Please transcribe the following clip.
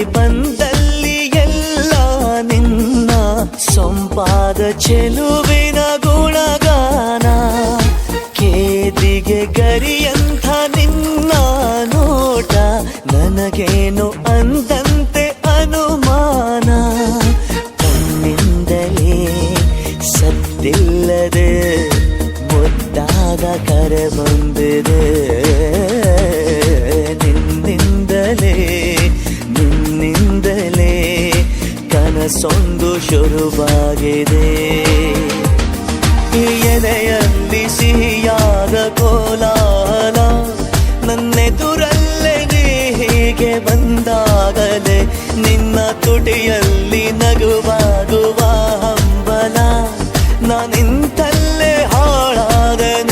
ಬಂದಲ್ಲಿ ಎಲ್ಲ ನಿನ್ನ ಸೊಂಪಾದ ಚೆಲುವಿನ ಗುಣಗಾನ. ಕೇದಿಗೆ ಗರಿಯಂಥ ನಿನ್ನ ನೋಟ ನನಗೇನು ಅಂದಂತೆ ಅನುಮಾನ. ಕಣ್ಣಿಂದಲೇ ಸದ್ದಿಲ್ಲದೆ ಮುದ್ದಾದ ಕರೆ ಬಂದಿದೆ. ನಿನ್ನಿಂದಲೇ ಕನಸೊಂದು ಶುರುವಾಗಿದೆ. ಎದೆಯಲ್ಲಿ ಸಿಹಿಯಾದ ಕೋಲಾಹಲ ನನ್ನೆದುರಲ್ಲೇ ನೀ ಹೀಗೆ ಬಂದಾಗಲೇ ನಿನ್ನ ತುಟಿಯಲ್ಲಿ ನಗುವಾಗುವ ಹಂಬಲ. ನಾನಿಂತಲ್ಲೇ ಹಾಳಾದೆ.